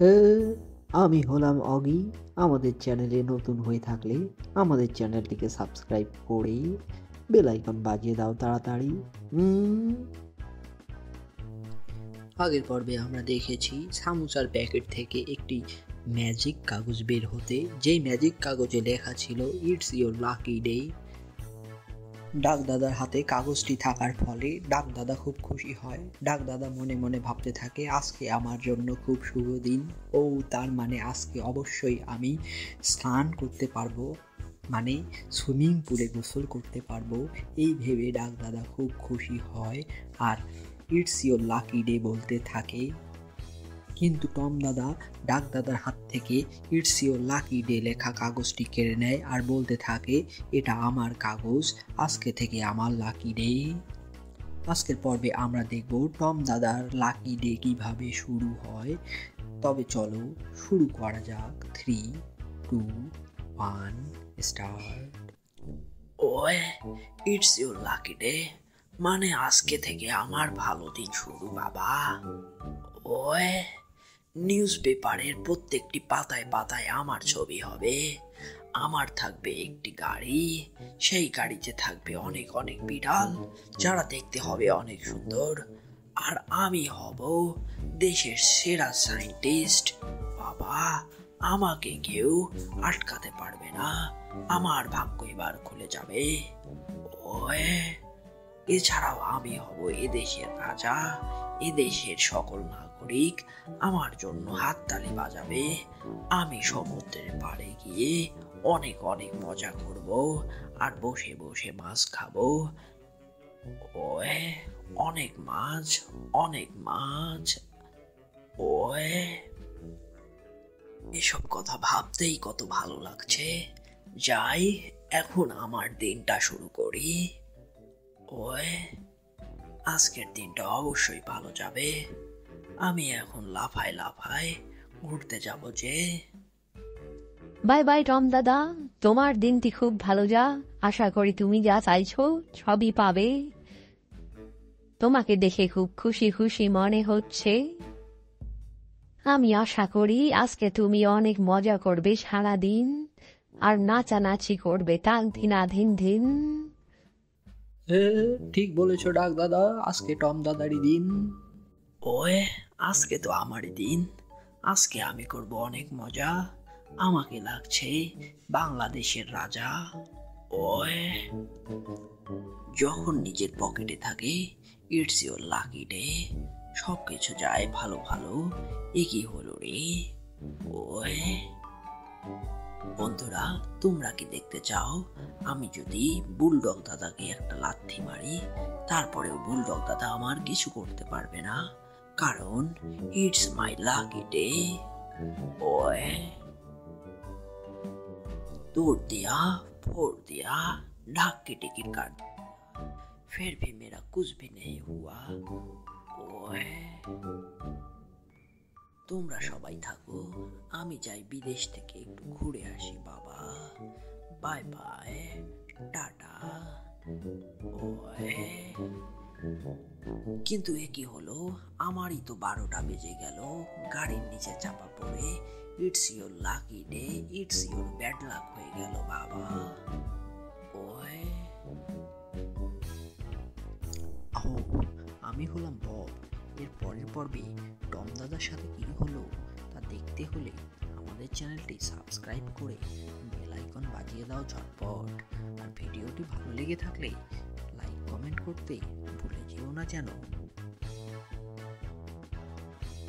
এ, আমি হলাম অগি। আমাদের চ্যানেলে নতুন হয়ে থাকলে আমাদের চ্যানেলটিকে সাবস্ক্রাইব করে বেল আইকন বাজিয়ে দাও তাড়াতাড়ি। উম, আগের পর্বে আমরা দেখেছি সামোসার প্যাকেট থেকে একটি ম্যাজিক কাগজ বের হতে, যেই ম্যাজিক কাগজে লেখা ছিল ইটস ইয়োর লাকি ডে। ডাকদাদার হাতে কাগজটি থাকার ফলে ডাকদাদা খুব খুশি হয়। ডাকদাদা মনে মনে ভাবতে থাকে, আজকে আমার জন্য খুব শুভ দিন। ও তার মানে আজকে অবশ্যই আমি স্নান করতে পারবো, মানে সুইমিং পুলে গোসল করতে পারবো। এই ভেবে ডাকদাদা খুব খুশি হয় আর ইটস ইয়োর লাকি ডে বলতে থাকে। কিন্তু টম দাদা ডাকদাদার হাত থেকে ইটস ইয়োর লাকি ডে লেখা কাগজটি কেড়ে নেয় আর বলতে থাকে, এটা আমার কাগজ, আজকে থেকে আমার লাকি ডে। আজকের পর্বে আমরা দেখব টম দাদার লাকি ডে কিভাবে শুরু হয়। তবে চলো শুরু করা যাক। 3, 2, 1 start. Way, it's your lucky day মানে আজকে থেকে আমার ভালো দিন শুরু বাবা। ওয়ে, নিউজ পেপারের প্রত্যেকটি পাতায় পাতায় আমার ছবি হবে। আমার থাকবে একটি গাড়ি, সেই গাড়িতে থাকবে অনেক অনেক বিড়াল যারা দেখতে হবে অনেক সুন্দর। আর আমি হব দেশের সেরা সায়েন্টিস্ট বাবা। আমাকে কেউ আটকাতে পারবে না, আমার ভাগ্য এবার খুলে যাবে। ওয়ে, এছাড়াও আমি হব এদেশের রাজা। এদেশের সকল নাগরিক আমার জন্য হাততালি বাজাবে। আমি সমুদ্রের পাড়ে গিয়ে অনেক অনেক মজা করব আর বসে বসে মাছ খাবো। ওয়ে, অনেক মাছ, অনেক মাছ। ওয়ে, এসব কথা ভাবতেই কত ভালো লাগছে। যাই, এখন আমার দিনটা শুরু করি। ওয়ে, আজকের দিনটা অবশ্যই ভালো যাবে। আমি এখন লাফায় লাফায় ঘুরতে যাব যে। বাই বাই টম দাদা, তোমার দিনটি খুব ভালো যা। আশা করি তুমি যা চাইছো সবই পাবে। তোমাকে দেখে খুব খুশি খুশি মনে হচ্ছে। আমি আশা করি আজকে তুমি অনেক মজা করবে সারাদিন আর নাচানাচি করবে তাক ধিনা ধিন ধিন। ঠিক বলেছো ডাক দাদা, আজকে টম দাদারই দিন। ওয়ে, আজকে তো আমারই দিন। আজকে আমি করব অনেক মজা। আমাকে লাগছে বাংলাদেশের রাজা। ওয়ে, যখন নিজের পকেটে থাকে ইটস ইয়োর লাকি ডে, সবকিছু যায় ভালো ভালো। একই হলো রে। ওয়ে, বন্ধুরা, তোমরা কি দেখতে চাও আমি যদি বুলডগ দাদাকে একটা লাথি মারি, তারপরেও বুলডগ দাদা আমার কিছু করতে পারবে না, কারণ ইটস মাই লাকি ডে। ओए, तोड़ दिया, फोड़ दिया, ढाक की टिकट काट दिया, फिर भी मेरा कुछ भी नहीं हुआ। ओए, তোমরা সবাই থাকো, আমি যাই বিদেশ থেকে একটু ঘুরে আসি বাবা। Bye bye, tata. ওয়ে, কিন্তু এ কি হলো, আমারই তো 12টা বেজে গেল। গাড়ির নিচে চাপা পড়ে it's your lucky day, it's your bad luck হয়ে গেল বাবা। ওয়ে, আমি হলাম বব। এর পরের পর্বে টম দাদার সাথে কি হলো তা দেখতে হলে আমাদের চ্যানেলটি সাবস্ক্রাইব করে বেল আইকন বাজিয়ে দাও ঝটপট। আর ভিডিওটি ভালো লেগে থাকলে লাইক কমেন্ট করতে ভুলে যেও না যেন।